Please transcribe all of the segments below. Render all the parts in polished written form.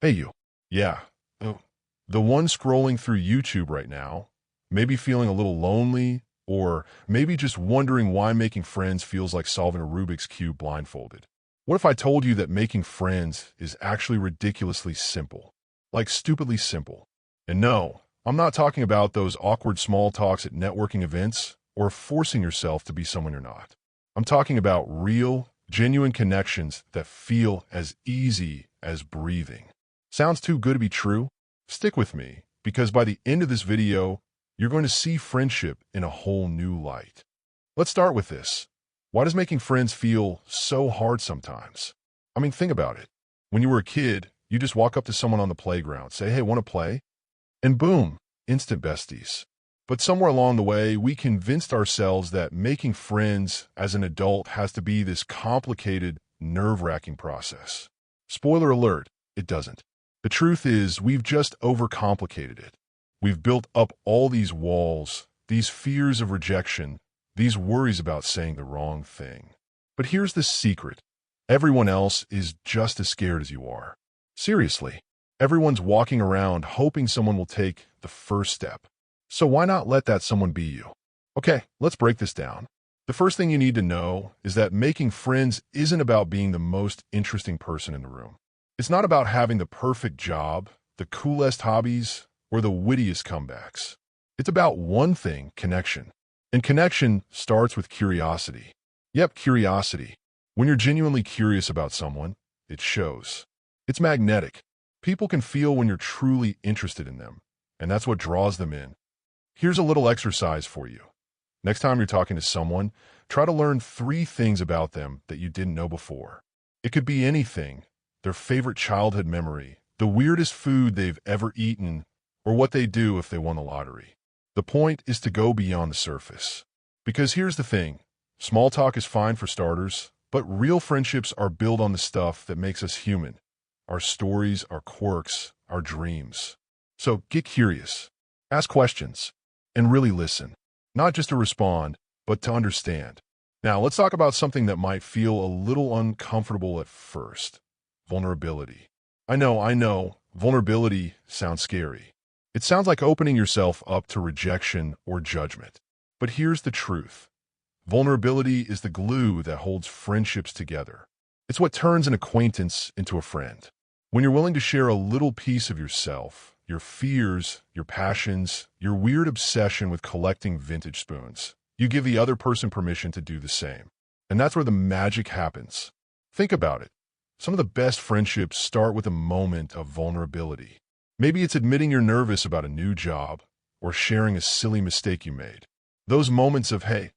Hey, you. Yeah. Oh, the one scrolling through YouTube right now, maybe feeling a little lonely, or maybe just wondering why making friends feels like solving a Rubik's Cube blindfolded. What if I told you that making friends is actually ridiculously simple? Like stupidly simple. And no, I'm not talking about those awkward small talks at networking events or forcing yourself to be someone you're not. I'm talking about real, genuine connections that feel as easy as breathing. Sounds too good to be true? Stick with me, because by the end of this video, you're going to see friendship in a whole new light. Let's start with this. Why does making friends feel so hard sometimes? I mean, think about it. When you were a kid, you just walk up to someone on the playground, say, hey, want to play? And boom, instant besties. But somewhere along the way, we convinced ourselves that making friends as an adult has to be this complicated, nerve-wracking process. Spoiler alert, it doesn't. The truth is, we've just overcomplicated it. We've built up all these walls, these fears of rejection, these worries about saying the wrong thing. But here's the secret. Everyone else is just as scared as you are. Seriously, everyone's walking around hoping someone will take the first step. So why not let that someone be you? Okay, let's break this down. The first thing you need to know is that making friends isn't about being the most interesting person in the room. It's not about having the perfect job, the coolest hobbies, or the wittiest comebacks. It's about one thing, connection. And connection starts with curiosity. Yep, curiosity. When you're genuinely curious about someone, it shows. It's magnetic. People can feel when you're truly interested in them, and that's what draws them in. Here's a little exercise for you. Next time you're talking to someone, try to learn 3 things about them that you didn't know before. It could be anything: their favorite childhood memory, the weirdest food they've ever eaten, or what they do if they won the lottery. The point is to go beyond the surface. Because here's the thing, small talk is fine for starters, but real friendships are built on the stuff that makes us human. Our stories, our quirks, our dreams. So get curious, ask questions, and really listen. Not just to respond, but to understand. Now, let's talk about something that might feel a little uncomfortable at first. Vulnerability. I know, vulnerability sounds scary. It sounds like opening yourself up to rejection or judgment. But here's the truth. Vulnerability is the glue that holds friendships together. It's what turns an acquaintance into a friend. When you're willing to share a little piece of yourself, your fears, your passions, your weird obsession with collecting vintage spoons, you give the other person permission to do the same. And that's where the magic happens. Think about it. Some of the best friendships start with a moment of vulnerability. Maybe it's admitting you're nervous about a new job or sharing a silly mistake you made. Those moments of, hey,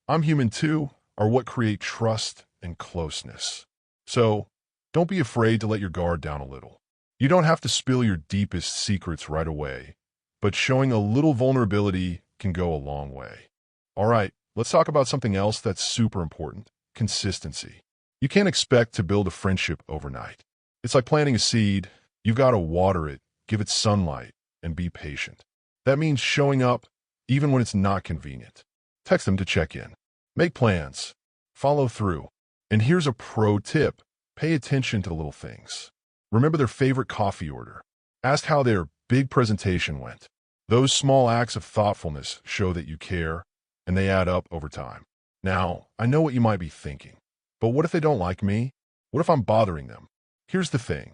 I'm human too, are what create trust and closeness. So, don't be afraid to let your guard down a little. You don't have to spill your deepest secrets right away, but showing a little vulnerability can go a long way. All right, let's talk about something else that's super important: consistency. You can't expect to build a friendship overnight. It's like planting a seed. You've got to water it, give it sunlight, and be patient. That means showing up even when it's not convenient. Text them to check in. Make plans. Follow through. And here's a pro tip. Pay attention to the little things. Remember their favorite coffee order. Ask how their big presentation went. Those small acts of thoughtfulness show that you care, and they add up over time. Now, I know what you might be thinking. But what if they don't like me? What if I'm bothering them? Here's the thing.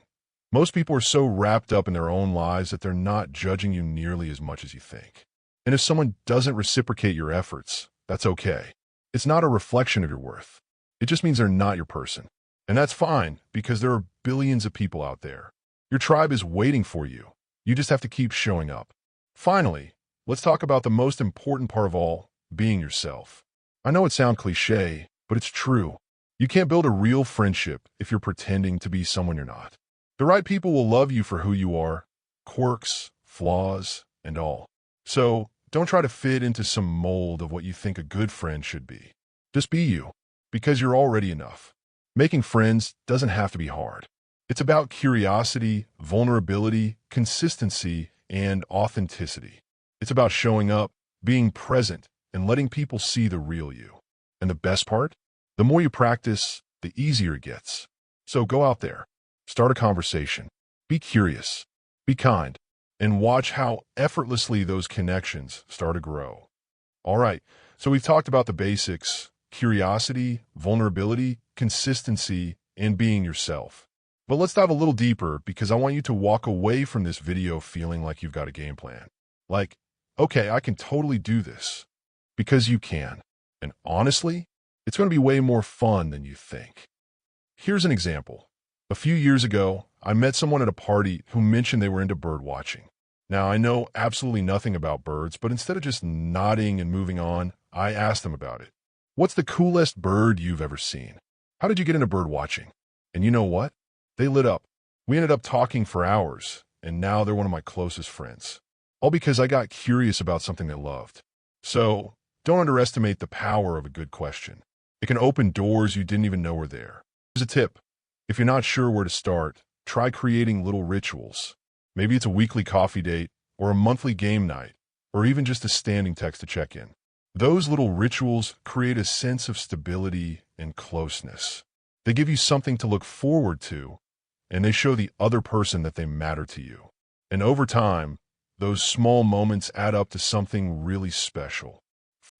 Most people are so wrapped up in their own lives that they're not judging you nearly as much as you think. And if someone doesn't reciprocate your efforts, that's okay. It's not a reflection of your worth. It just means they're not your person. And that's fine, because there are billions of people out there. Your tribe is waiting for you. You just have to keep showing up. Finally, let's talk about the most important part of all: being yourself. I know it sounds cliche, but it's true. You can't build a real friendship if you're pretending to be someone you're not. The right people will love you for who you are, quirks, flaws, and all. So, don't try to fit into some mold of what you think a good friend should be. Just be you, because you're already enough. Making friends doesn't have to be hard. It's about curiosity, vulnerability, consistency, and authenticity. It's about showing up, being present, and letting people see the real you. And the best part? The more you practice, the easier it gets. So go out there, start a conversation, Be curious, be kind, and watch how effortlessly those connections start to grow. All right, so we've talked about the basics: curiosity, vulnerability, consistency, and being yourself. But let's dive a little deeper because I want you to walk away from this video feeling like you've got a game plan. Like, okay, I can totally do this. Because you can. And honestly, it's going to be way more fun than you think. Here's an example. A few years ago, I met someone at a party who mentioned they were into bird watching. Now, I know absolutely nothing about birds, but instead of just nodding and moving on, I asked them about it. What's the coolest bird you've ever seen? How did you get into bird watching? And you know what? They lit up. We ended up talking for hours, and now they're one of my closest friends. All because I got curious about something they loved. So, don't underestimate the power of a good question. It can open doors you didn't even know were there. Here's a tip. If you're not sure where to start, try creating little rituals. Maybe it's a weekly coffee date, or a monthly game night, or even just a standing text to check in. Those little rituals create a sense of stability and closeness. They give you something to look forward to, and they show the other person that they matter to you. And over time, those small moments add up to something really special.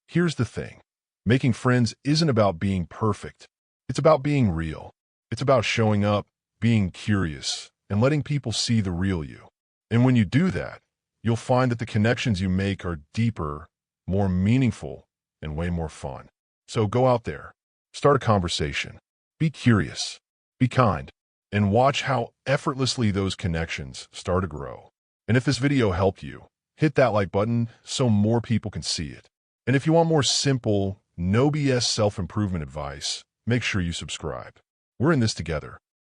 Here's the thing. Making friends isn't about being perfect. It's about being real. It's about showing up, being curious, and letting people see the real you. And when you do that, you'll find that the connections you make are deeper, more meaningful, and way more fun. So go out there, start a conversation, be curious, be kind, and watch how effortlessly those connections start to grow. And if this video helped you, hit that like button so more people can see it. And if you want more simple, no BS self-improvement advice, make sure you subscribe. We're in this together.